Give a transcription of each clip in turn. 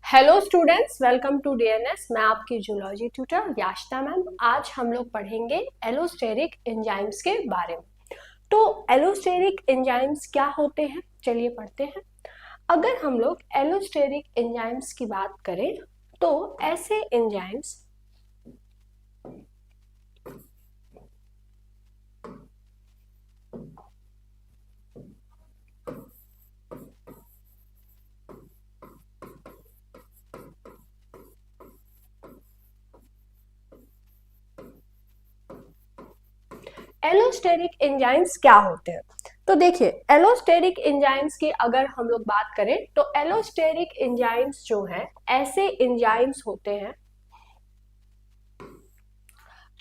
Hello students, welcome to DNS. मैं आपकी zoology tutor याशिता ma'am. आज हम लोग पढ़ेंगे एलोस्टेरिक एंजाइम्स के बारे में। तो एलोस्टेरिक एंजाइम्स क्या होते हैं, चलिए पढ़ते हैं। अगर हम लोग एलोस्टेरिक एंजाइम्स की बात करें तो ऐसे एंजाइम्स एलोस्टेरिक एंजाइम्स क्या होते हैं। तो देखिए, एलोस्टेरिक एंजाइम्स की अगर हम लोग बात करें तो एलोस्टेरिक एंजाइम्स जो हैं ऐसे एंजाइम्स होते हैं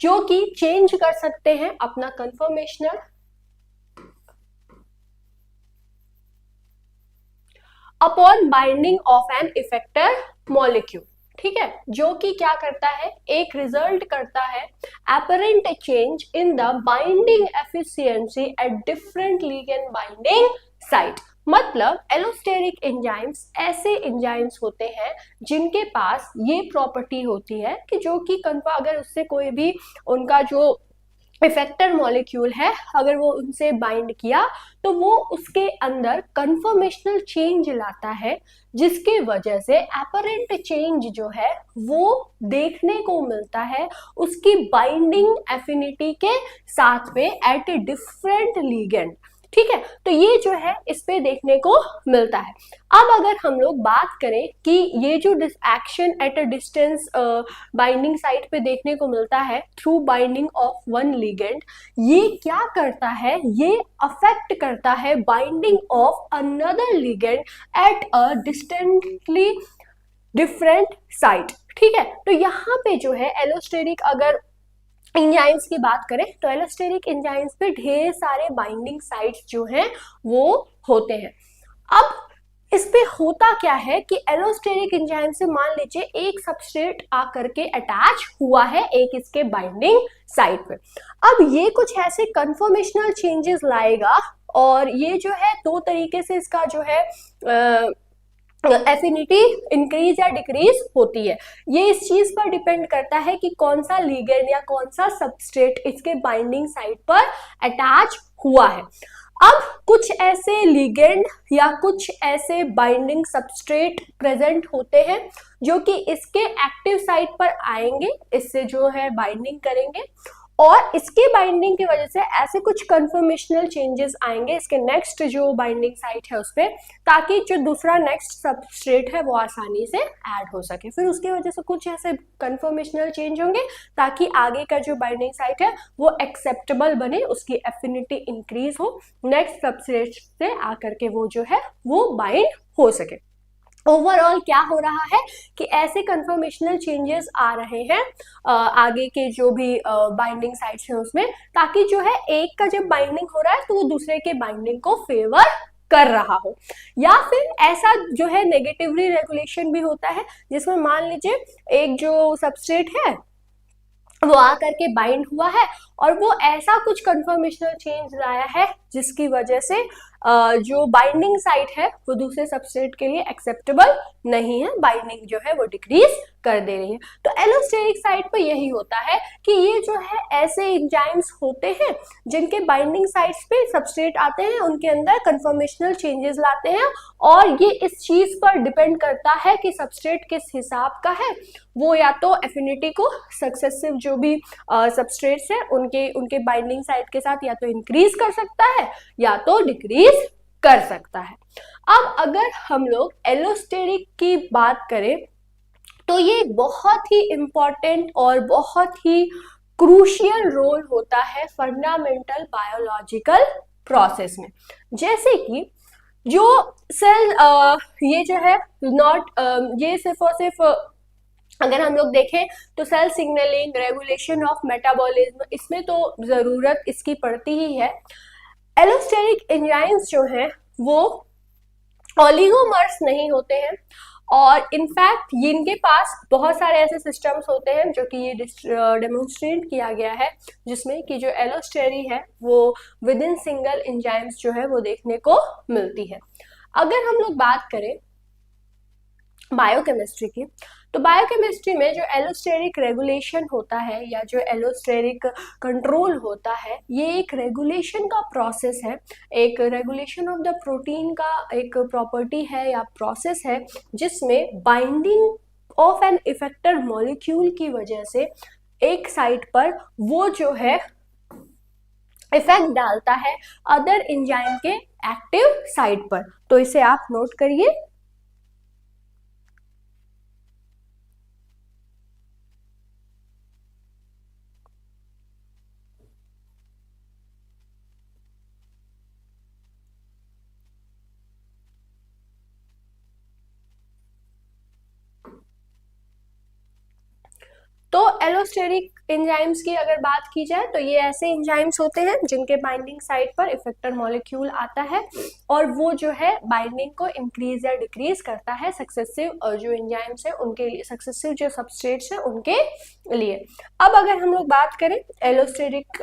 जो कि चेंज कर सकते हैं अपना conformational upon binding of an effector molecule. ठीक है, जो कि क्या करता है, एक रिजल्ट करता है apparent change in the binding efficiency at different ligand binding site. मतलब एलोस्टेरिक एंजाइम्स ऐसे एंजाइम्स होते हैं जिनके पास ये प्रॉपर्टी होती है कि जो कि अगर उससे कोई भी उनका जो इफेक्टर मॉलिक्यूल है अगर वो उनसे बाइंड किया तो वो उसके अंदर कन्फर्मेशनल चेंज लाता है, जिसके वजह से एपरेंट चेंज जो है वो देखने को मिलता है उसकी बाइंडिंग एफिनिटी के साथ में एट ए डिफरेंट लिगेंड। ठीक है, तो ये जो है इस पे देखने को मिलता है। अब अगर हम लोग बात करें कि ये जो action at a distance binding site पे देखने को मिलता है through binding of one ligand, ये क्या करता है, ये अफेक्ट करता है binding of another ligand at a distantly different site. ठीक है, तो यहाँ पे जो है एलोस्टेरिक अगर एंजाइम्स की बात करें तो एलोस्टेरिक एंजाइम्स पे ढेर सारे बाइंडिंग साइट्स जो हैं वो होते हैं। अब इस पे होता क्या है कि एलोस्टेरिक एंजाइम से मान लीजिए एक सबस्ट्रेट आकर के अटैच हुआ है एक इसके बाइंडिंग साइट पे। अब ये कुछ ऐसे कन्फर्मेशनल चेंजेस लाएगा और ये जो है दो तरीके से इसका जो है एफिनिटी इंक्रीज या डिक्रीज होती है। ये इस चीज पर डिपेंड करता है कि कौन सा लिगेंड या कौन सा सबस्ट्रेट इसके बाइंडिंग साइट पर अटैच हुआ है। अब कुछ ऐसे लिगेंड या कुछ ऐसे बाइंडिंग सबस्ट्रेट प्रेजेंट होते हैं जो कि इसके एक्टिव साइट पर आएंगे, इससे जो है बाइंडिंग करेंगे और इसके बाइंडिंग की वजह से ऐसे कुछ कन्फर्मेशनल चेंजेस आएंगे इसके नेक्स्ट जो बाइंडिंग साइट है उस पर, ताकि जो दूसरा नेक्स्ट सबस्ट्रेट है वो आसानी से ऐड हो सके। फिर उसकी वजह से कुछ ऐसे कन्फर्मेशनल चेंज होंगे ताकि आगे का जो बाइंडिंग साइट है वो एक्सेप्टेबल बने, उसकी एफिनिटी इंक्रीज हो, नेक्स्ट सबस्ट्रेट से आकर के वो जो है वो बाइंड हो सके। ओवरऑल क्या हो रहा है कि ऐसे कन्फर्मेशनल चेंजेस आ रहे हैं आगे के जो भी बाइंडिंग साइट्स हैं उसमें, ताकि जो है एक का जब बाइंडिंग हो रहा है तो वो दूसरे के बाइंडिंग को फेवर कर रहा हो। या फिर ऐसा जो है नेगेटिवली रेगुलेशन भी होता है जिसमें मान लीजिए एक जो सबस्ट्रेट है वो आकर के बाइंड हुआ है और वो ऐसा कुछ कन्फर्मेशनल चेंज लाया है जिसकी वजह से जो बाइंडिंग साइट है वो दूसरे सबस्ट्रेट के लिए एक्सेप्टेबल नहीं है, बाइंडिंग जो है वो डिक्रीज कर दे रही है। तो एलोस्टेरिक साइट पे यही होता है कि ये जो है ऐसे एंजाइम्स होते हैं जिनके बाइंडिंग साइट्स पे सबस्ट्रेट आते हैं, उनके अंदर कन्फर्मेशनल चेंजेस लाते हैं और ये इस चीज पर डिपेंड करता है कि सबस्ट्रेट किस हिसाब का है, वो या तो एफिनिटी को सक्सेसिव जो भी सबस्ट्रेट्स है उनके बाइंडिंग साइट के साथ या तो इंक्रीज कर सकता है या तो डिक्रीज कर सकता है। अब अगर हम लोग एलोस्टेरिक की बात करें तो ये बहुत ही इंपॉर्टेंट और बहुत ही क्रूशियल रोल होता है फंडामेंटल बायोलॉजिकल प्रोसेस में। जैसे कि जो सेल ये जो है नॉट ये सिर्फ और सिर्फ अगर हम लोग देखें तो cell signalling, regulation of metabolism, इसमें तो जरूरत इसकी पड़ती ही है। एलोस्टेरिक एंजाइम्स जो हैं वो ओलिगोमर्स नहीं होते हैं और इनफैक्ट इनके पास बहुत सारे ऐसे सिस्टम्स होते हैं जो कि ये डेमोन्स्ट्रेट किया गया है जिसमें कि जो एलोस्टेरी है वो विद इन सिंगल एंजाइम्स जो है वो देखने को मिलती है। अगर हम लोग बात करें बायोकेमिस्ट्री की। तो बायोकेमिस्ट्री में जो एलोस्टेरिक रेगुलेशन होता है या जो एलोस्टेरिक कंट्रोल होता है, ये एक रेगुलेशन का प्रोसेस है, एक रेगुलेशन ऑफ द प्रोटीन का एक प्रॉपर्टी है या प्रोसेस है, जिसमें binding of an effector molecule की वजह से एक साइट पर वो जो है इफेक्ट डालता है अदर एंजाइम के एक्टिव साइट पर। तो इसे आप नोट करिए। तो एलोस्टेरिक एंजाइम्स की अगर बात की जाए तो ये ऐसे एंजाइम्स होते हैं जिनके बाइंडिंग साइट पर इफेक्टर मॉलिक्यूल आता है और वो जो है बाइंडिंग को इंक्रीज या डिक्रीज करता है सक्सेसिव जो एंजाइम्स है उनके लिए, सक्सेसिव जो सबस्ट्रेट्स है उनके लिए। अब अगर हम लोग बात करें एलोस्टेरिक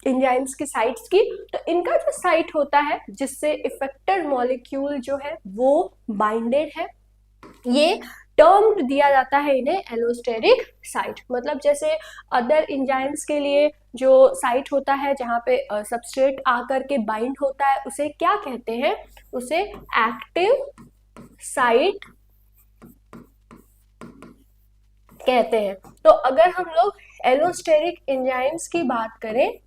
एंजाइम्स की साइट्स की, तो इनका जो साइट होता है जिससे इफेक्टर मॉलिक्यूल जो है वो बाइंडेड है, ये टर्म दिया जाता है इन्हें एलोस्टेरिक साइट। मतलब जैसे अदर एंजाइम्स के लिए जो साइट होता है जहां पे सबस्ट्रेट आकर के बाइंड होता है, उसे क्या कहते हैं, उसे एक्टिव साइट कहते हैं। तो अगर हम लोग एलोस्टेरिक एंजाइम्स की बात करें,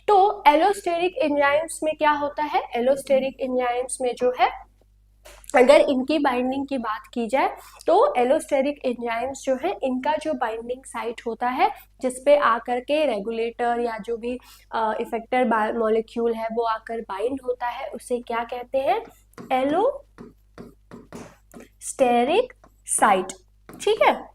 तो एलोस्टेरिक एंजाइम्स में क्या होता है, एलोस्टेरिक एंजाइम्स में जो है अगर इनकी बाइंडिंग की बात की जाए तो एलोस्टेरिक एंजाइम्स जो है इनका जो बाइंडिंग साइट होता है जिसपे आकर के रेगुलेटर या जो भी इफेक्टर मॉलिक्यूल है वो आकर बाइंड होता है, उसे क्या कहते हैं, एलोस्टेरिक साइट। ठीक है।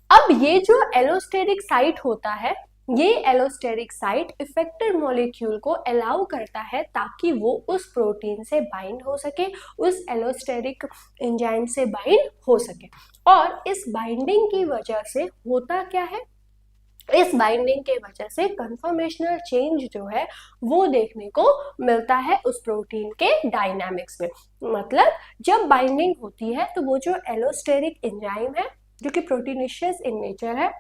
अब ये जो एलोस्टेरिक साइट होता है, ये एलोस्टेरिक साइट इफेक्टर मॉलिक्यूल को अलाउ करता है ताकि वो उस प्रोटीन से बाइंड हो सके, उस एलोस्टेरिक एंजाइम से बाइंड हो सके। और इस बाइंडिंग की वजह से होता क्या है, इस बाइंडिंग के वजह से कन्फर्मेशनल चेंज जो है वो देखने को मिलता है उस प्रोटीन के डायनामिक्स में। मतलब जब बाइंडिंग होती है तो वो जो एलोस्टेरिक एंजाइम है जो कि प्रोटीनिशियस इन नेचर है,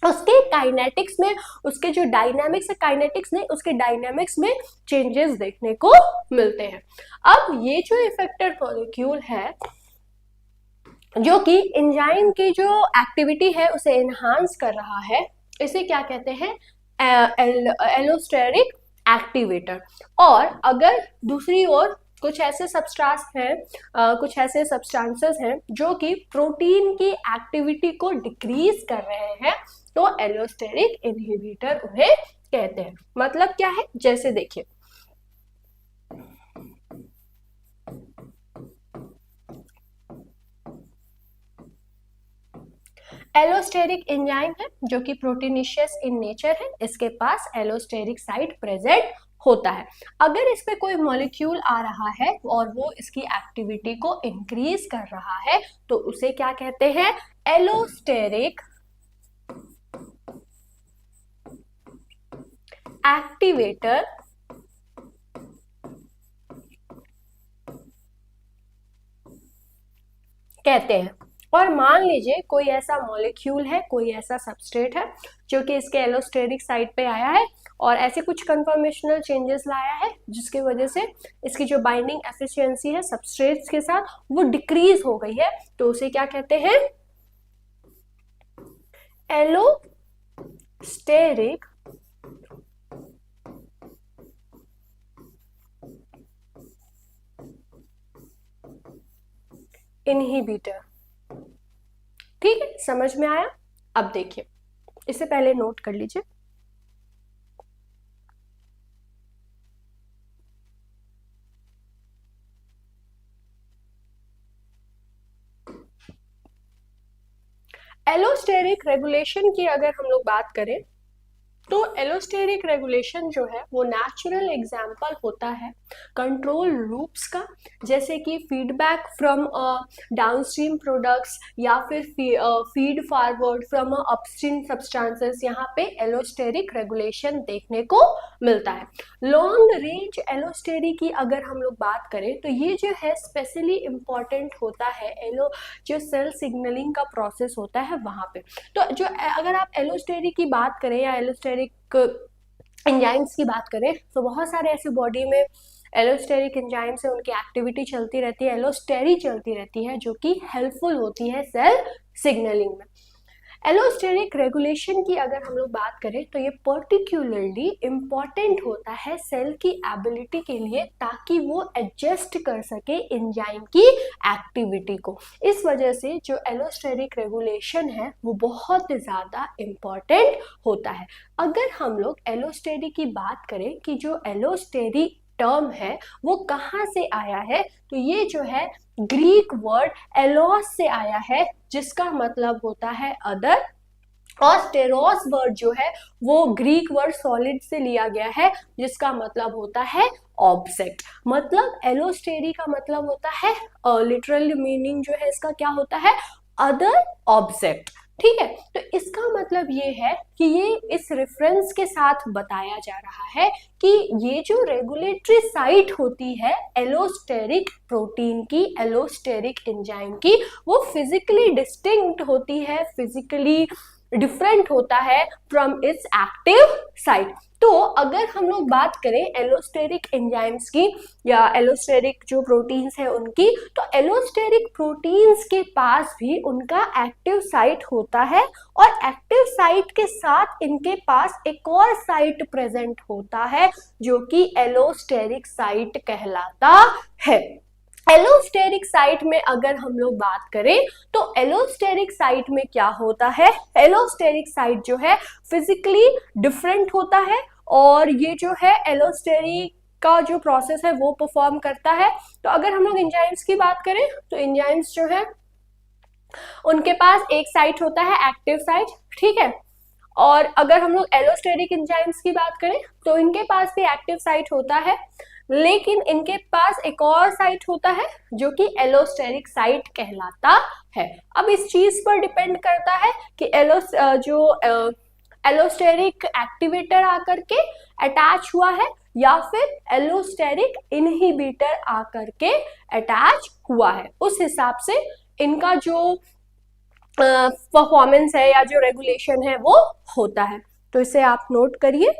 उसके काइनेटिक्स में, उसके जो डायनामिक्स है, काइनेटिक्स नहीं, उसके डायनामिक्स में चेंजेस देखने को मिलते हैं। अब ये जो इफेक्टर मॉलिक्यूल है जो कि एंजाइम की जो एक्टिविटी है उसे एनहांस कर रहा है, इसे क्या कहते हैं, एलोस्टेरिक एक्टिवेटर। और अगर दूसरी ओर कुछ ऐसे सब्सटेंस हैं, कुछ ऐसे सब्सटेंसेस हैं जो कि प्रोटीन की एक्टिविटी को डिक्रीज कर रहे हैं, तो एलोस्टेरिक इनहिबिटर उन्हें कहते हैं। मतलब क्या है, जैसे देखिए एलोस्टेरिक एंजाइम है जो कि प्रोटीनिशियस इन नेचर है, इसके पास एलोस्टेरिक साइट प्रेजेंट होता है। अगर इस पे कोई मॉलिक्यूल आ रहा है और वो इसकी एक्टिविटी को इंक्रीज कर रहा है तो उसे क्या कहते हैं, एलोस्टेरिक एक्टिवेटर कहते हैं। और मान लीजिए कोई ऐसा मॉलिक्यूल है, कोई ऐसा सबस्ट्रेट है जो कि इसके एलोस्टेरिक साइट पे आया है और ऐसे कुछ कन्फर्मेशनल चेंजेस लाया है जिसकी वजह से इसकी जो बाइंडिंग एफिशिएंसी है सबस्ट्रेट्स के साथ वो डिक्रीज हो गई है, तो उसे क्या कहते हैं, एलोस्टेरिक इनहिबिटर। ठीक है, समझ में आया। अब देखिए, इससे पहले नोट कर लीजिए, एलोस्टेरिक रेगुलेशन की अगर हम लोग बात करें तो एलोस्टेरिक रेगुलेशन जो है वो नेचुरल एग्जाम्पल होता है कंट्रोल लूप्स का, जैसे कि फीडबैक फ्रॉम डाउनस्ट्रीम प्रोडक्ट्स या फिर feed forward from upstream substances. यहाँ पे एलोस्टेरिक रेगुलेशन देखने को मिलता है। लॉन्ग रेंज एलोस्टेरिक की अगर हम लोग बात करें तो ये जो है स्पेशली इम्पॉर्टेंट होता है जो सेल सिग्नलिंग का प्रोसेस होता है वहाँ पे। तो जो अगर आप एलोस्टेरिक की बात करें या एलोस्टेरिक एंजाइम्स की बात करें तो बहुत सारे ऐसे बॉडी में एलोस्टेरिक एंजाइम्स है, उनकी एक्टिविटी चलती रहती है, एलोस्टेरी चलती रहती है, जो कि हेल्पफुल होती है सेल सिग्नलिंग में। एलोस्टेरिक रेगुलेशन की अगर हम लोग बात करें तो ये पर्टिकुलरली इम्पॉर्टेंट होता है सेल की एबिलिटी के लिए, ताकि वो एडजस्ट कर सके एंजाइम की एक्टिविटी को। इस वजह से जो एलोस्टेरिक रेगुलेशन है वो बहुत ज़्यादा इम्पॉर्टेंट होता है। अगर हम लोग एलोस्टेरी की बात करें कि जो एलोस्टेरी टर्म है वो कहाँ से आया है, तो ये जो है ग्रीक वर्ड एलोस से आया है, जिसका मतलब होता है अदर, और स्टेरोस वर्ड जो है वो ग्रीक वर्ड सॉलिड से लिया गया है, जिसका मतलब होता है ऑब्जेक्ट। मतलब एलोस्टेरी का मतलब होता है लिटरल मीनिंग जो है इसका क्या होता है, अदर ऑब्जेक्ट। ठीक है, तो इसका मतलब ये है कि ये इस रेफरेंस के साथ बताया जा रहा है कि ये जो रेगुलेटरी साइट होती है एलोस्टेरिक प्रोटीन की, एलोस्टेरिक एंजाइम की, वो फिजिकली डिस्टिंक्ट होती है, फिजिकली डिफरेंट होता है फ्रॉम इट्स एक्टिव साइट। तो अगर हम लोग बात करें एलोस्टेरिक एंजाइम्स की या एलोस्टेरिक जो प्रोटीन्स है उनकी, तो एलोस्टेरिक प्रोटीन्स के पास भी उनका एक्टिव साइट होता है, और एक्टिव साइट के साथ इनके पास एक और साइट प्रेजेंट होता है जो कि एलोस्टेरिक साइट कहलाता है। एलोस्टेरिक साइट में अगर हम लोग बात करें तो एलोस्टेरिक साइट में क्या होता है, एलोस्टेरिक साइट जो है फिजिकली डिफरेंट होता है, और ये जो है एलोस्टेरिक का जो प्रोसेस है वो परफॉर्म करता है। तो अगर हम लोग एंजाइम्स की बात करें तो एंजाइम्स जो है उनके पास एक साइट होता है एक्टिव साइट, ठीक है। और अगर हम लोग एलोस्टेरिक एंजाइम्स की बात करें तो इनके पास भी एक्टिव साइट होता है, लेकिन इनके पास एक और साइट होता है जो कि एलोस्टेरिक साइट कहलाता है। अब इस चीज पर डिपेंड करता है कि एलोस्टेरिक एक्टिवेटर आकर के अटैच हुआ है या फिर एलोस्टेरिक इनहिबिटर आकर के अटैच हुआ है, उस हिसाब से इनका जो परफॉर्मेंस है या जो रेगुलेशन है वो होता है। तो इसे आप नोट करिए।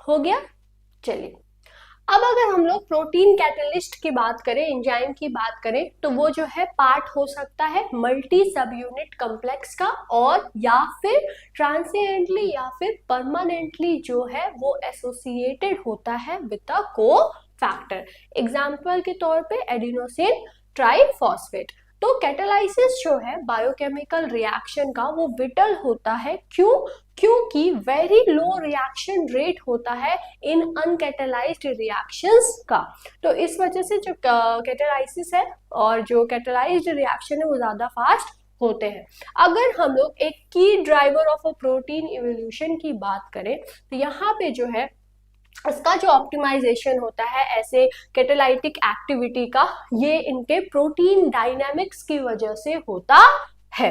हो गया, चलिए। अब अगर हम लोग प्रोटीन कैटलिस्ट की बात करें, एंजाइम की बात करें, तो वो जो है पार्ट हो सकता है मल्टी सब यूनिट कॉम्प्लेक्स का, और या फिर ट्रांसिएंटली या फिर परमानेंटली जो है वो एसोसिएटेड होता है विद अ को फैक्टर। एग्जाम्पल के तौर पे एडिनोसिन ट्राइफॉस्फेट। तो कैटालाइसिस जो है बायोकेमिकल रिएक्शन का वो विटल होता है, क्यों? क्योंकि वेरी लो रिएक्शन रेट होता है इन अनकैटालाइज्ड रिएक्शंस का। तो इस वजह से जो कैटालाइसिस है और जो कैटालाइज्ड रिएक्शन है वो ज्यादा फास्ट होते हैं। अगर हम लोग एक की driver of a protein evolution की बात करें तो यहाँ पे जो है इसका जो ऑप्टिमाइजेशन होता है ऐसे कैटालाइटिक एक्टिविटी का, ये इनके प्रोटीन डायनामिक्स की वजह से होता है।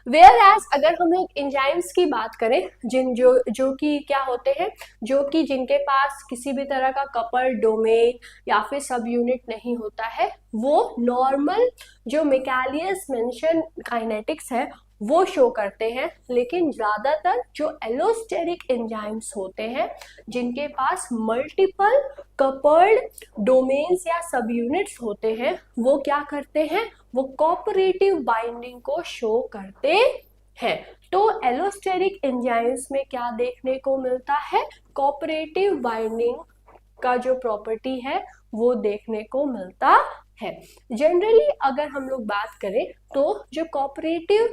वेयर एज अगर हम लोग एंजाइम्स की बात करें, जो कि क्या होते हैं, जो कि जिनके पास किसी भी तरह का कपल डोमेन या फिर सब यूनिट नहीं होता है, वो नॉर्मल जो मिकालियस मेंशन काइनेटिक्स है वो शो करते हैं। लेकिन ज्यादातर जो एलोस्टेरिक एंजाइम्स होते हैं जिनके पास मल्टीपल कपल्ड डोमेन्स या सब यूनिट्स होते हैं, वो क्या करते हैं, वो कोऑपरेटिव बाइंडिंग को शो करते हैं। तो एलोस्टेरिक एंजाइम्स में क्या देखने को मिलता है, कोऑपरेटिव बाइंडिंग का जो प्रॉपर्टी है वो देखने को मिलता है। जनरली अगर हम लोग बात करें तो जो कोऑपरेटिव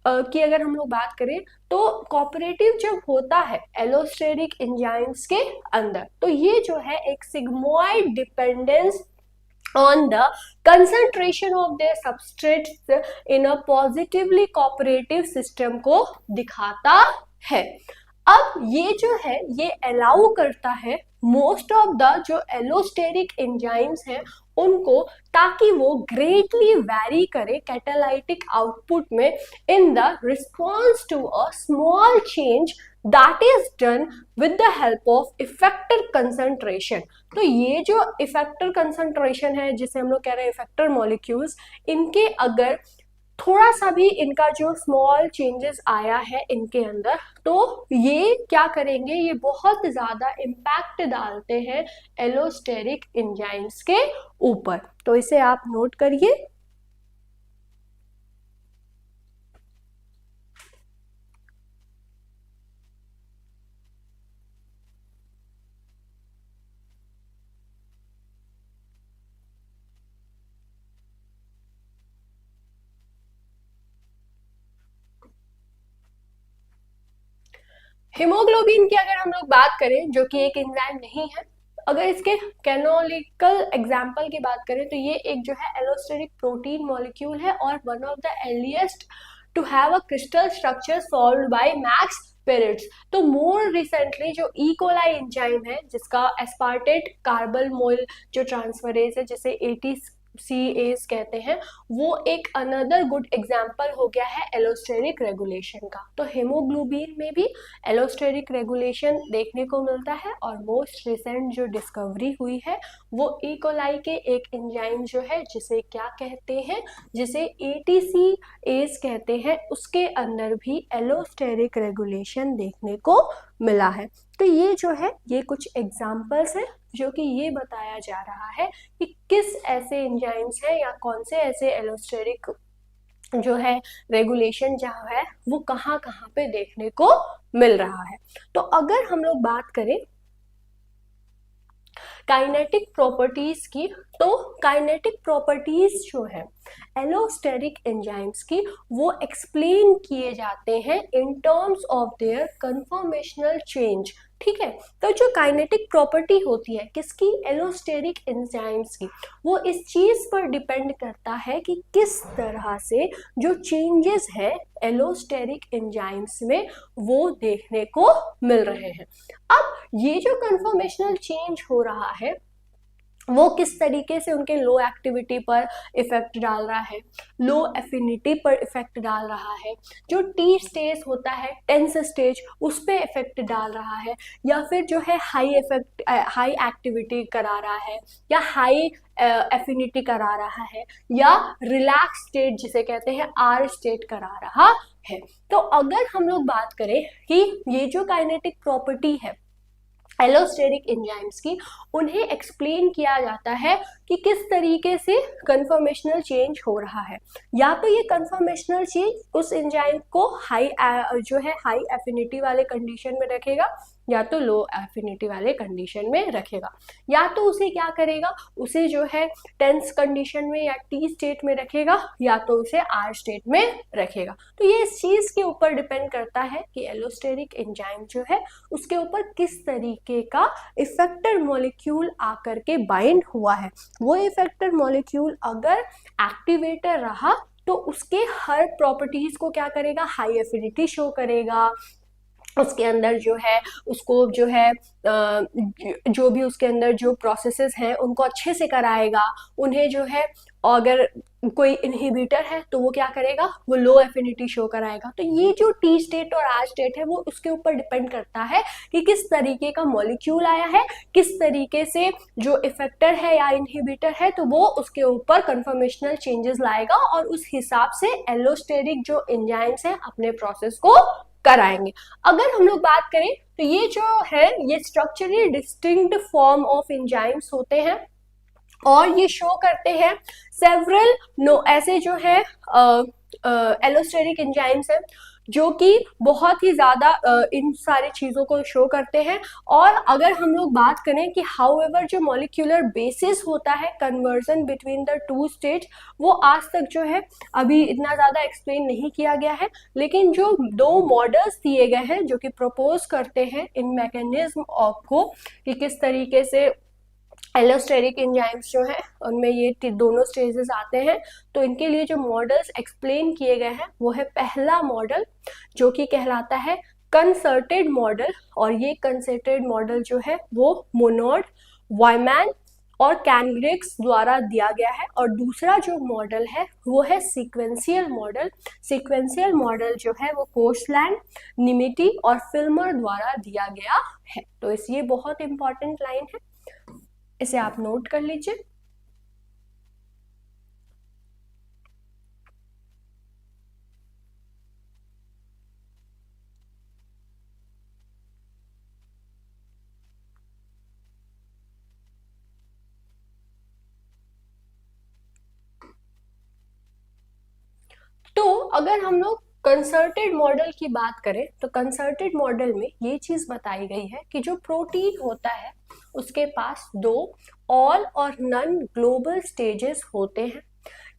की अगर हम लोग बात करें तो कोऑपरेटिव जब होता है एलोस्टेरिक एंजाइम्स के अंदर, तो ये जो है एक sigmoid dependence on the concentration of their substrates in a positively cooperative system को दिखाता है। अब ये जो है ये अलाउ करता है मोस्ट ऑफ द जो एलोस्टेरिक एंजाइम्स हैं उनको, ताकि वो ग्रेटली वैरी करे कैटालाइटिक आउटपुट में in the response to a small change that is done with the help of effector concentration। तो ये जो इफेक्टर कंसंट्रेशन है जिसे हम लोग कह रहे हैं इफेक्टर मॉलिक्यूल्स, इनके अगर थोड़ा सा भी इनका जो स्मॉल चेंजेस आया है इनके अंदर, तो ये क्या करेंगे, ये बहुत ज्यादा इम्पैक्ट डालते हैं एलोस्टेरिक एंजाइम्स के ऊपर। तो इसे आप नोट करिए। हीमोग्लोबिन की अगर हम लोग बात करें जो कि एक एंजाइम नहीं है, अगर इसके कैनोनिकल एग्जाम्पल की बात करें तो ये एक जो है एलोस्टेरिक प्रोटीन मॉलिक्यूल है और one of the earliest to have a crystal structure solved by Max Perutz. तो मोर रिसेंटली जो ई कोलाई एंजाइम है जिसका एस्पार्टेट कार्बल मोल जो ट्रांसफरेज है जिसे ATCase कहते हैं, वो एक अनदर गुड एग्जाम्पल हो गया है एलोस्टेरिक रेगुलेशन का। तो हेमोग्लोबिन में भी एलोस्टेरिक रेगुलेशन देखने को मिलता है और मोस्ट रिसेंट जो डिस्कवरी हुई है वो ई कोलाई के एक एंजाइम जो है जिसे क्या कहते हैं, जिसे ATCase कहते हैं, उसके अंदर भी एलोस्टेरिक रेगुलेशन देखने को मिला है। तो ये जो है ये कुछ एग्जाम्पल्स हैं जो कि ये बताया जा रहा है कि किस ऐसे एंजाइम्स हैं या कौन से ऐसे एलोस्टेरिक जो है रेगुलेशन जहाँ है वो कहाँ कहाँ पे देखने को मिल रहा है। तो अगर हम लोग बात करें काइनेटिक प्रॉपर्टीज की, तो काइनेटिक प्रॉपर्टीज जो है एलोस्टेरिक एंजाइम्स की वो एक्सप्लेन किए जाते हैं in terms of their conformational change. ठीक है, तो जो काइनेटिक प्रॉपर्टी होती है किसकी, एलोस्टेरिक एंजाइम्स की, वो इस चीज पर डिपेंड करता है कि किस तरह से जो चेंजेस है एलोस्टेरिक एंजाइम्स में वो देखने को मिल रहे हैं। अब ये जो कन्फॉर्मेशनल चेंज हो रहा है वो किस तरीके से उनके लो एक्टिविटी पर इफेक्ट डाल रहा है, लो एफिनिटी पर इफेक्ट डाल रहा है, जो टी स्टेज होता है टेंस स्टेज उस पर इफेक्ट डाल रहा है, या फिर जो है हाई एक्टिविटी करा रहा है या हाई एफिनिटी करा रहा है, या रिलैक्स स्टेट जिसे कहते हैं आर स्टेट करा रहा है। तो अगर हम लोग बात करें कि ये जो काइनेटिक प्रॉपर्टी है एलोस्टेरिक एंजाइम्स की, उन्हें एक्सप्लेन किया जाता है कि किस तरीके से कन्फॉर्मेशनल चेंज हो रहा है। या तो ये कन्फॉर्मेशनल चेंज उस एंजाइम को हाई जो है हाई एफिनिटी वाले कंडीशन में रखेगा या तो लो एफिनिटी वाले कंडीशन में रखेगा, या तो उसे क्या करेगा, उसे जो है टेंस कंडीशन में या टी स्टेट में रखेगा, या तो उसे आर स्टेट में रखेगा। तो ये इस चीज के ऊपर डिपेंड करता है कि एलोस्टेरिक एंजाइम जो है उसके ऊपर किस तरीके का इफेक्टर मॉलिक्यूल आकर के बाइंड हुआ है। वो इफेक्टर मॉलिक्यूल अगर एक्टिवेटर रहा तो उसके हर प्रॉपर्टीज को क्या करेगा, हाई एफिनिटी शो करेगा, उसके अंदर जो है उसको जो है जो भी उसके अंदर जो प्रोसेसेस हैं उनको अच्छे से कराएगा, उन्हें जो है अगर कोई इनहिबिटर है तो वो क्या करेगा, वो लो एफिनिटी शो कराएगा। तो ये जो टी स्टेट और आर स्टेट है वो उसके ऊपर डिपेंड करता है कि किस तरीके का मॉलिक्यूल आया है, किस तरीके से जो इफेक्टर है या इनहिबिटर है, तो वो उसके ऊपर कन्फर्मेशनल चेंजेस लाएगा और उस हिसाब से एलोस्टेरिक जो एंजाइम्स है अपने प्रोसेस को कराएंगे। अगर हम लोग बात करें तो ये जो है ये structurally distinct form of enzymes होते हैं और ये शो करते हैं सेवरल ऐसे जो है एलोस्टेरिक एंजाइम्स हैं जो कि बहुत ही ज्यादा इन सारी चीजों को शो करते हैं। और अगर हम लोग बात करें कि हाउएवर जो मॉलिक्यूलर बेसिस होता है conversion between the two state, वो आज तक जो है अभी इतना ज्यादा एक्सप्लेन नहीं किया गया है, लेकिन जो दो मॉडल्स दिए गए हैं जो कि प्रपोज करते हैं इन मैकेनिज्म को कि किस तरीके से एलोस्टेरिक एंजाइम्स जो है उनमें ये दोनों स्टेजेस आते हैं, तो इनके लिए जो मॉडल्स एक्सप्लेन किए गए हैं वो है पहला मॉडल जो कि कहलाता है कंसर्टेड मॉडल, और ये कंसर्टेड मॉडल जो है वो मोनोड, वायमैन और कैनग्रिग्स द्वारा दिया गया है। और दूसरा जो मॉडल है वो है सीक्वेंशियल मॉडल। सीक्वेंशियल मॉडल जो है वो कोर्सलैंड, निमिटी और फिल्मर द्वारा दिया गया है। तो इस ये बहुत इंपॉर्टेंट लाइन है, इसे आप नोट कर लीजिए। तो अगर हम लोग कंसर्टेड मॉडल की बात करें तो कंसर्टेड मॉडल में ये चीज बताई गई है कि जो प्रोटीन होता है उसके पास दो ऑल और नन ग्लोबल स्टेजेस होते हैं।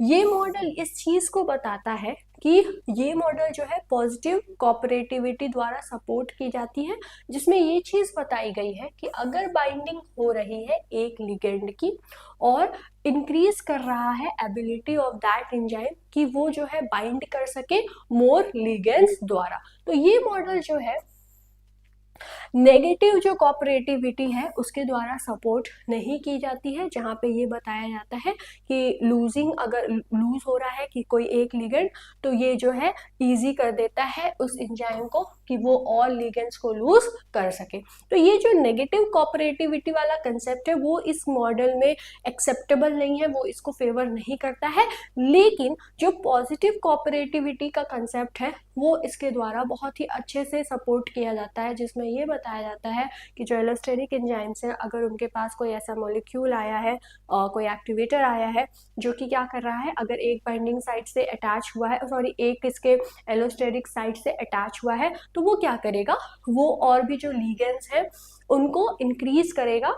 ये मॉडल इस चीज को बताता है कि ये मॉडल जो है पॉजिटिव कोऑपरेटिविटी द्वारा सपोर्ट की जाती है, जिसमें ये चीज बताई गई है कि अगर बाइंडिंग हो रही है एक लिगेंड की और इंक्रीज कर रहा है एबिलिटी ऑफ दैट एंजाइम कि वो जो है बाइंड कर सके मोर लिगेंड्स द्वारा, तो ये मॉडल जो है नेगेटिव जो कोऑपरेटिविटी है उसके द्वारा सपोर्ट नहीं की जाती है, जहां पे ये बताया जाता है कि लूजिंग अगर लूज हो रहा है कि कोई एक लिगेंड तो ये जो है इजी कर देता है उस एंजाइम को कि वो और लिगेंड्स को लूज कर सके। तो ये जो नेगेटिव कोऑपरेटिविटी वाला कंसेप्ट है वो इस मॉडल में एक्सेप्टेबल नहीं है, वो इसको फेवर नहीं करता है, लेकिन जो पॉजिटिव कोऑपरेटिविटी का कंसेप्ट है वो इसके द्वारा बहुत ही अच्छे से सपोर्ट किया जाता है, जिसमें ये बताया जाता है कि जो एलोस्टेरिक एंजाइम्स हैं अगर उनके पास कोई ऐसा मॉलिक्यूल आया है कोई एक्टिवेटर आया है जो कि क्या कर रहा है, अगर एक बाइंडिंग साइट से अटैच हुआ है सॉरी एक इसके एलोस्टेरिक साइट से अटैच हुआ है, तो वो क्या करेगा, वो और भी जो लिगेंड्स हैं उनको इंक्रीज करेगा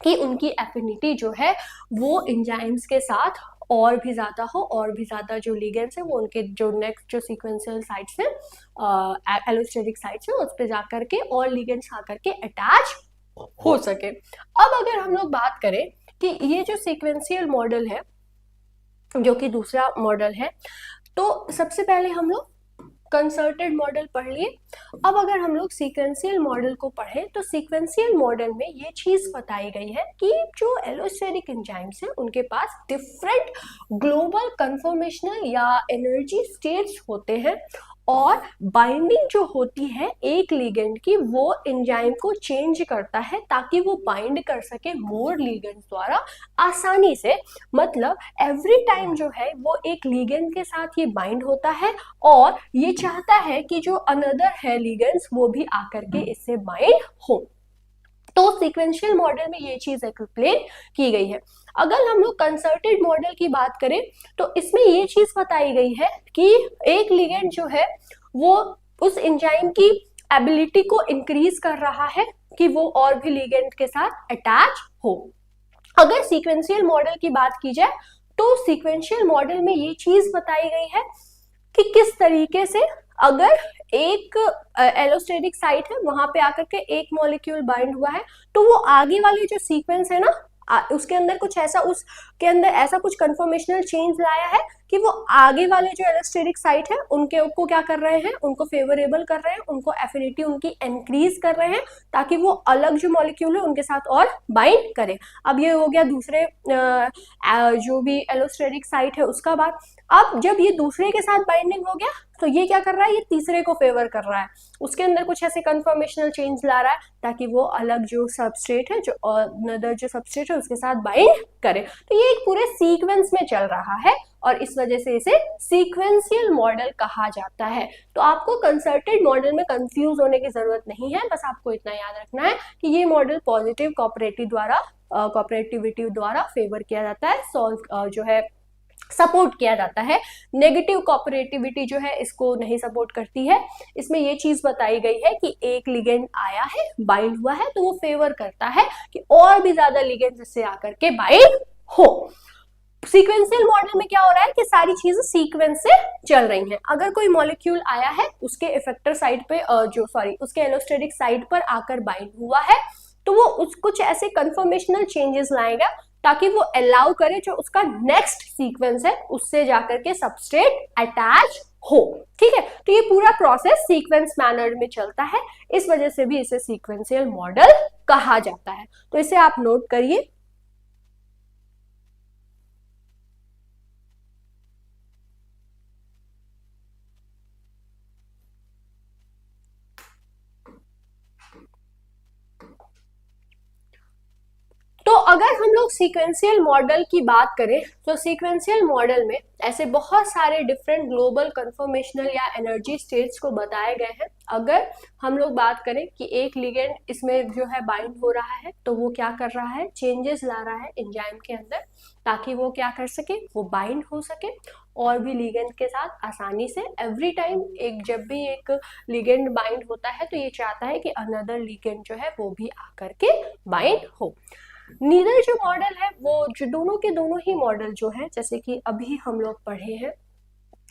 कि उनकी एफिनिटी जो है वो एंजाइम्स के साथ और भी ज्यादा हो, और भी ज्यादा जो लिगेंड्स है वो उनके जो नेक्स्ट जो सीक्वेंशियल साइट्स है एलोस्टेरिक साइट्स है उस पर जाकर के और लिगेंड्स आकर के अटैच हो सके। अब अगर हम लोग बात करें कि ये जो सीक्वेंशियल मॉडल है जो कि दूसरा मॉडल है, तो सबसे पहले हम लोग कंसर्टेड मॉडल पढ़ लिए। अब अगर हम लोग सीक्वेंशियल मॉडल को पढ़ें तो सीक्वेंशियल मॉडल में ये चीज बताई गई है कि जो एलोस्टेरिक एंजाइम्स हैं उनके पास डिफरेंट ग्लोबल कन्फर्मेशनल या एनर्जी स्टेट्स होते हैं और बाइंडिंग जो होती है एक लिगेंड की वो एंजाइम को चेंज करता है ताकि वो बाइंड कर सके मोर लिगेंड्स द्वारा आसानी से। मतलब एवरी टाइम जो है वो एक लिगेंड के साथ ये बाइंड होता है और ये चाहता है कि जो अनदर है लिगेंड्स वो भी आकर के इससे बाइंड हो। तो सीक्वेंशियल मॉडल में ये चीज एक्सप्लेन की गई है। अगर हम लोग कंसर्टेड मॉडल की बात करें तो इसमें ये चीज बताई गई है कि एक लिगेंड जो है वो उस एंजाइम की एबिलिटी को इंक्रीज कर रहा है कि वो और भी लिगेंड के साथ अटैच हो। अगर सीक्वेंशियल मॉडल की बात की जाए तो सीक्वेंशियल मॉडल में ये चीज बताई गई है कि किस तरीके से अगर एक एलोस्टेरिक साइट है वहां पे आकर के एक मॉलिक्यूल बाइंड हुआ है तो वो आगे वाले जो सीक्वेंस है ना उसके अंदर कुछ ऐसा उसके के अंदर ऐसा कुछ कंफर्मेशनल चेंज लाया है कि वो आगे वाले जो एलोस्टेरिक साइट है उनके को क्या कर रहे हैं, उनको फेवरेबल कर रहे हैं, उनको एफिनिटी उनकी इंक्रीज कर रहे हैं ताकि वो अलग जो मॉलिक्यूल है उनके साथ और बाइंड करें। अब ये हो गया दूसरे जो भी एलोस्टेरिक साइट है उसका बात। अब जब ये दूसरे के साथ बाइंडिंग हो गया तो ये क्या कर रहा है, ये तीसरे को फेवर कर रहा है, उसके अंदर कुछ ऐसे कंफर्मेशनल चेंज ला रहा है ताकि वो अलग जो सबस्ट्रेट है, जो अनदर जो सबस्ट्रेट है उसके साथ बाइंड करे। तो ये एक पूरे सीक्वेंस में चल रहा है और इस वजह से इसे सीक्वेंशियल मॉडल कहा जाता है। तो आपको कंसर्टेड मॉडल में कंफ्यूज होने की जरूरत नहीं है, बस आपको इतना याद रखना है कि ये मॉडल पॉजिटिव कोऑपरेटिविटी द्वारा फेवर किया जाता है, सॉल्व जो है सपोर्ट किया जाता है। नेगेटिव कोऑपरेटिविटी जो है इसको नहीं सपोर्ट करती है। इसमें ये चीज बताई गई है कि एक लिगेंड आया है, बाइंड हुआ है, तो वो फेवर करता है कि और भी ज्यादा लिगेंड इससे आकर के बाइंड हो। सीक्वेंशियल मॉडल में क्या हो रहा है कि सारी चीजें सीक्वेंस से चल रही हैं। अगर कोई मॉलिक्यूल आया है उसके इफेक्टर साइड पे उसके एलोस्टेरिक साइड पर आकर बाइंड हुआ है तो वो कुछ ऐसे कंफर्मेशनल चेंजेस लाएगा ताकि वो अलाउ करे जो उसका नेक्स्ट सीक्वेंस है उससे जाकर के सबस्ट्रेट अटैच हो। ठीक है, तो ये पूरा प्रोसेस सीक्वेंस मैनर में चलता है, इस वजह से भी इसे सीक्वेंशियल मॉडल कहा जाता है। तो इसे आप नोट करिए। तो अगर हम लोग सीक्वेंशियल मॉडल की बात करें तो सीक्वेंशियल मॉडल में ऐसे बहुत सारे डिफरेंट ग्लोबल कंफर्मेशनल या एनर्जी स्टेट्स को बताए गए हैं। अगर हम लोग बात करें कि एक लिगेंड इसमें जो है बाइंड हो रहा है तो वो क्या कर रहा है, चेंजेस ला रहा है एंजाइम के अंदर ताकि वो क्या कर सके, वो बाइंड हो सके और भी लिगेंड के साथ आसानी से। एवरी टाइम जब भी एक लिगेंड बाइंड होता है तो ये चाहता है कि अनदर लिगेंड जो है वो भी आकर के बाइंड हो। नीदर जो मॉडल है वो जो दोनों के दोनों ही मॉडल जो है, जैसे कि अभी हम लोग पढ़े हैं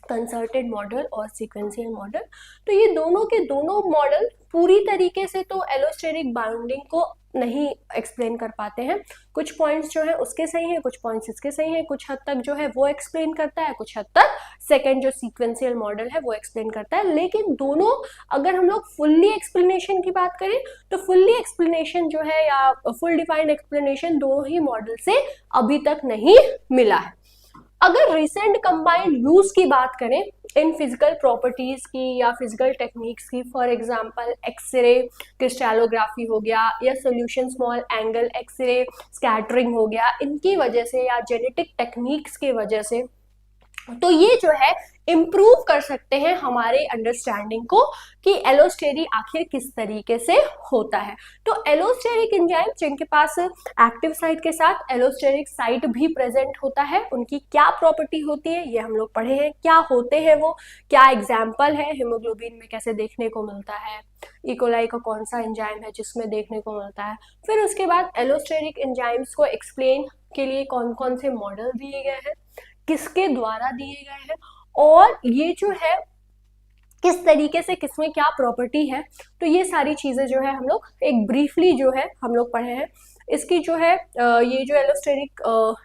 कंसर्टेड मॉडल और सीक्वेंशियल मॉडल, तो ये दोनों के दोनों मॉडल पूरी तरीके से तो एलोस्टेरिक बाइंडिंग को नहीं एक्सप्लेन कर पाते हैं। कुछ पॉइंट्स जो है उसके सही हैं, कुछ पॉइंट्स इसके सही हैं, कुछ हद तक जो है वो एक्सप्लेन करता है, कुछ हद तक सेकंड जो सीक्वेंशियल मॉडल है वो एक्सप्लेन करता है। लेकिन दोनों, अगर हम लोग फुल्ली एक्सप्लेनेशन की बात करें तो फुल्ली एक्सप्लेनेशन जो है या फुल डिफाइंड एक्सप्लेनेशन दोनों ही मॉडल से अभी तक नहीं मिला है। अगर रिसेंट कंबाइंड यूज की बात करें इन फिजिकल प्रॉपर्टीज की या फिजिकल टेक्निक्स की, फॉर एग्जांपल एक्सरे क्रिस्टलोग्राफी हो गया या solution small angle X-ray scattering हो गया, इनकी वजह से या जेनेटिक टेक्निक्स के वजह से, तो ये जो है इम्प्रूव कर सकते हैं हमारे अंडरस्टैंडिंग को कि एलोस्टेरी आखिर किस तरीके से होता है। तो एलोस्टेरिक एंजाइम जिनके पास एक्टिव साइट के साथ एलोस्टेरिक साइट भी प्रेजेंट होता है, उनकी क्या प्रॉपर्टी होती है ये हम लोग पढ़े हैं। क्या होते हैं वो, क्या एग्जाम्पल है, हीमोग्लोबिन में कैसे देखने को मिलता है, इकोलाई का कौन सा एंजाइम है जिसमें देखने को मिलता है। फिर उसके बाद एलोस्टेरिक एंजाइम्स को एक्सप्लेन के लिए कौन कौन से मॉडल दिए गए हैं, किसके द्वारा दिए गए हैं और ये जो है किस तरीके से किसमें क्या प्रॉपर्टी है। तो ये सारी चीजें जो है हम लोग एक ब्रीफली जो है हम लोग पढ़े हैं। इसकी जो है ये जो एलोस्टेरिक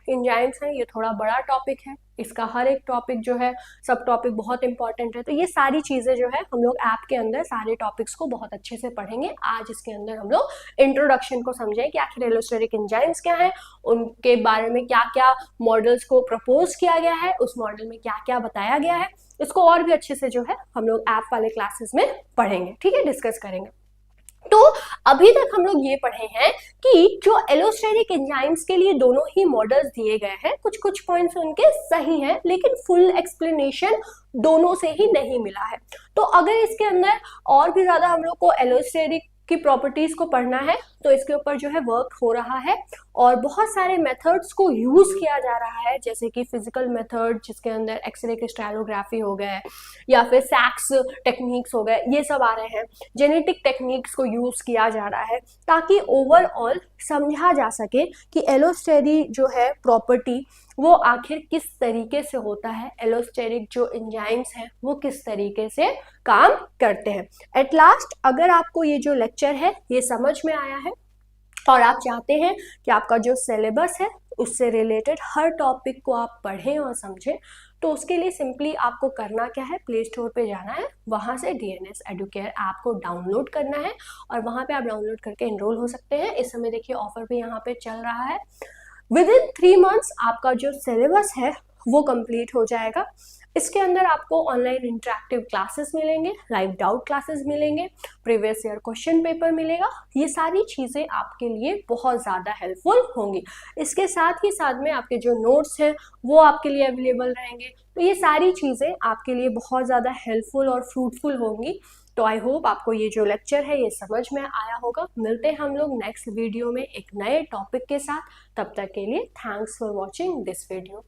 एंजाइम्स हैं ये थोड़ा बड़ा टॉपिक है, इसका हर एक टॉपिक जो है सब टॉपिक बहुत इंपॉर्टेंट है। तो ये सारी चीजें जो है हम लोग ऐप के अंदर सारे टॉपिक्स को बहुत अच्छे से पढ़ेंगे। आज इसके अंदर हम लोग इंट्रोडक्शन को समझें कि आखिर एलोस्टेरिक एंजाइम्स क्या है, उनके बारे में क्या क्या मॉडल्स को प्रपोज किया गया है, उस मॉडल में क्या क्या बताया गया है, इसको और भी अच्छे से जो है हम लोग ऐप वाले क्लासेस में पढ़ेंगे। ठीक है, डिस्कस करेंगे। तो अभी तक हम लोग ये पढ़े हैं कि जो एलोस्टेरिक एंजाइम्स के लिए दोनों ही मॉडल्स दिए गए हैं, कुछ कुछ पॉइंट्स उनके सही हैं लेकिन फुल एक्सप्लेनेशन दोनों से ही नहीं मिला है। तो अगर इसके अंदर और भी ज्यादा हम लोग को एलोस्टेरिक की प्रॉपर्टीज को पढ़ना है तो इसके ऊपर जो है वर्क हो रहा है और बहुत सारे मेथड्स को यूज किया जा रहा है, जैसे कि फिजिकल मेथड जिसके अंदर एक्सरे क्रिस्टलोग्राफी हो गए या फिर सैक्स टेक्निक्स हो गए, ये सब आ रहे हैं। जेनेटिक टेक्निक्स को यूज किया जा रहा है ताकि ओवरऑल समझा जा सके कि एलोस्टेरी जो है प्रॉपर्टी वो आखिर किस तरीके से होता है, एलोस्टेरिक जो एंजाइम्स हैं वो किस तरीके से काम करते हैं। एट लास्ट अगर आपको ये जो लेक्चर है ये समझ में आया है और आप चाहते हैं कि आपका जो सिलेबस है उससे रिलेटेड हर टॉपिक को आप पढ़ें और समझें, तो उसके लिए सिंपली आपको करना क्या है, प्ले स्टोर पे जाना है, वहाँ से DNS एडुकेयर ऐप को डाउनलोड करना है और वहाँ पे आप डाउनलोड करके एनरोल हो सकते हैं। इस समय देखिए ऑफर भी यहाँ पे चल रहा है। विद इन 3 मंथ्स आपका जो सिलेबस है वो कंप्लीट हो जाएगा। इसके अंदर आपको ऑनलाइन इंटरेक्टिव क्लासेस मिलेंगे, लाइव डाउट क्लासेस मिलेंगे, प्रीवियस ईयर क्वेश्चन पेपर मिलेगा। ये सारी चीज़ें आपके लिए बहुत ज़्यादा हेल्पफुल होंगी। इसके साथ ही साथ में आपके जो नोट्स हैं वो आपके लिए अवेलेबल रहेंगे। तो ये सारी चीज़ें आपके लिए बहुत ज़्यादा हेल्पफुल और फ्रूटफुल होंगी। तो आई होप आपको ये जो लेक्चर है ये समझ में आया होगा। मिलते हैं हम लोग नेक्स्ट वीडियो में एक नए टॉपिक के साथ। तब तक के लिए thanks for watching this video.